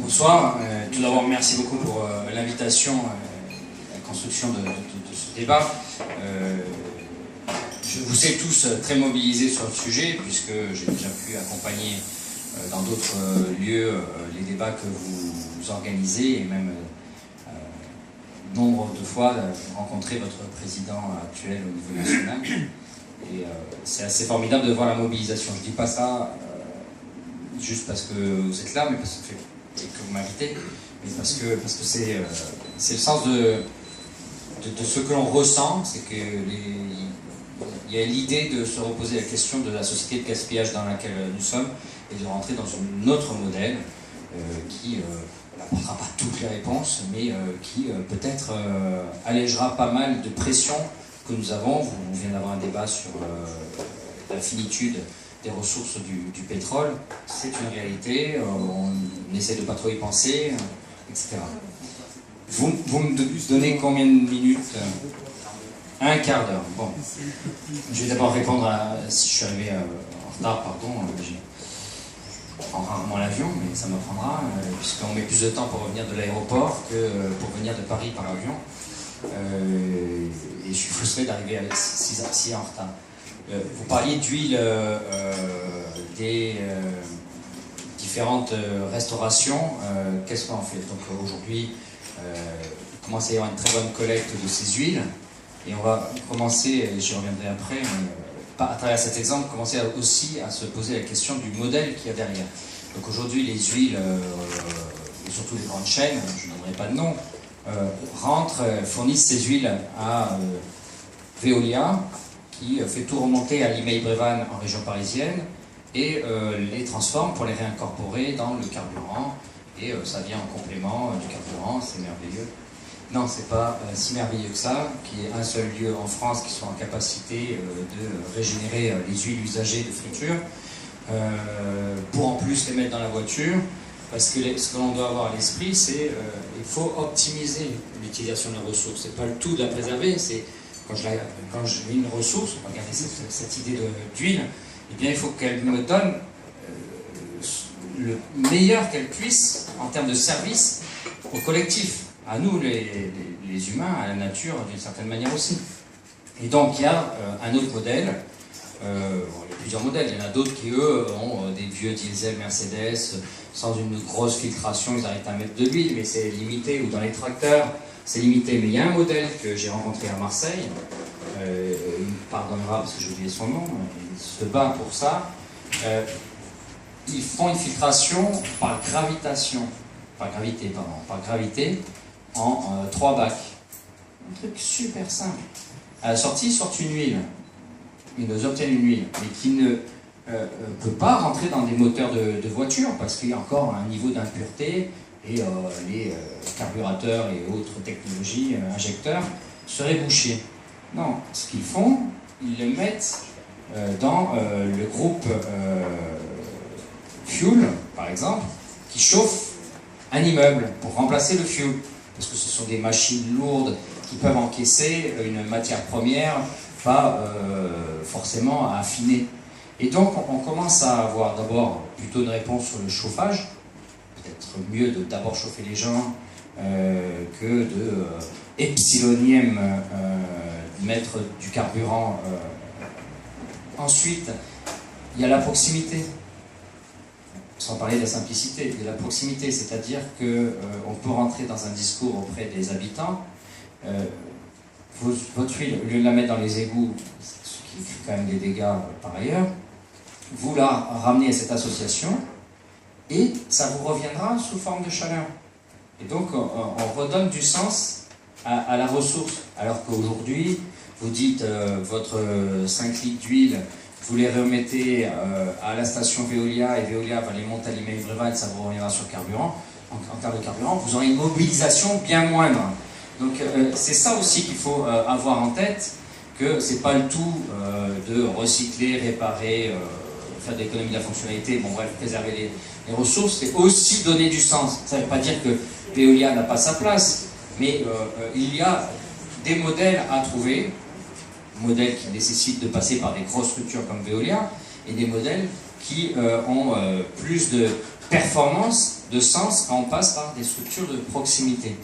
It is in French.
Bonsoir. Tout d'abord, merci beaucoup pour l'invitation, la construction de ce débat. Je vous sais tous très mobilisés sur le sujet, puisque j'ai déjà pu accompagner dans d'autres lieux les débats que vous organisez, et même nombre de fois rencontrer votre président actuel au niveau national. Et c'est assez formidable de voir la mobilisation. Je ne dis pas ça juste parce que vous êtes là, mais parce que vous m'invitez, mais parce que c'est le sens de ce que l'on ressent, c'est qu'il y a l'idée de se reposer la question de la société de gaspillage dans laquelle nous sommes et de rentrer dans un autre modèle qui n'apportera pas toutes les réponses, mais qui peut-être allégera pas mal de pression que nous avons. On vient d'avoir un débat sur la finitude des ressources du pétrole. C'est une réalité, on essaie de ne pas trop y penser, etc. Vous me donnez combien de minutes? Un quart d'heure. Bon. Je vais d'abord répondre à... Si je suis arrivé en retard, pardon, je prends rarement l'avion, mais ça m'apprendra, puisqu'on met plus de temps pour revenir de l'aéroport que pour venir de Paris par avion. Et je suis frustré d'arriver avec 6 heures en retard. Vous parliez d'huile des différentes restaurations. Qu'est-ce qu'on en fait? Donc aujourd'hui, il commence à y avoir une très bonne collecte de ces huiles. Et on va commencer, et j'y reviendrai après, mais à travers cet exemple, commencer aussi à se poser la question du modèle qu'il y a derrière. Donc aujourd'hui, les huiles, et surtout les grandes chaînes, je ne donnerai pas de nom, fournissent ces huiles à Veolia, qui fait tout remonter à Limeil-Brévannes en région parisienne et les transforme pour les réincorporer dans le carburant. Et ça vient en complément du carburant, c'est merveilleux. Non, c'est pas si merveilleux que ça, qu'il y ait un seul lieu en France qui soit en capacité de régénérer les huiles usagées de friture pour en plus les mettre dans la voiture. Parce que ce que l'on doit avoir à l'esprit, c'est il faut optimiser l'utilisation de la ressource. C'est pas le tout de la préserver, c'est quand je mets une ressource, regardez cette idée d'huile, eh bien il faut qu'elle me donne le meilleur qu'elle puisse en termes de service au collectif, à nous les humains, à la nature d'une certaine manière aussi. Et donc il y a un autre modèle, il y a plusieurs modèles, il y en a d'autres qui eux ont des vieux diesel Mercedes sans une grosse filtration, ils arrivent à mettre de l'huile, mais c'est limité, ou dans les tracteurs, c'est limité. Mais il y a un modèle que j'ai rencontré à Marseille, il me pardonnera parce que j'ai oublié son nom, il se bat pour ça. Ils font une filtration par gravité en 3 bacs. Un truc super simple. À la sortie, ils sortent une huile. Ils obtiennent une huile, mais qui ne peut pas rentrer dans des moteurs de voiture parce qu'il y a encore un niveau d'impureté et les carburateurs et autres technologies, injecteurs, seraient bouchés. Non, ce qu'ils font, ils le mettent dans le groupe fuel, par exemple, qui chauffe un immeuble pour remplacer le fuel. Parce que ce sont des machines lourdes qui peuvent encaisser une matière première pas forcément à affiner. Et donc on commence à avoir d'abord plutôt une réponse sur le chauffage. Peut-être mieux de d'abord chauffer les gens que de epsilonième mettre du carburant. Ensuite, il y a la proximité. Sans parler de la simplicité, de la proximité, c'est-à-dire qu'on peut rentrer dans un discours auprès des habitants. Votre huile, au lieu de la mettre dans les égouts, ce qui fait quand même des dégâts par ailleurs, vous la ramenez à cette association et ça vous reviendra sous forme de chaleur. Et donc on redonne du sens à la ressource. Alors qu'aujourd'hui, vous dites votre 5 litres d'huile, vous les remettez à la station Veolia et Veolia va les monter à Limeil-Brévannes, ça vous reviendra sur le carburant. En termes de carburant, vous aurez une mobilisation bien moindre. Donc c'est ça aussi qu'il faut avoir en tête, que c'est pas le tout de recycler, réparer, faire de l'économie de la fonctionnalité, bon bref, préserver les ressources, c'est aussi donner du sens. Ça ne veut pas dire que Veolia n'a pas sa place, mais il y a des modèles à trouver, modèles qui nécessitent de passer par des grosses structures comme Veolia, et des modèles qui ont plus performance, de sens, quand on passe par des structures de proximité.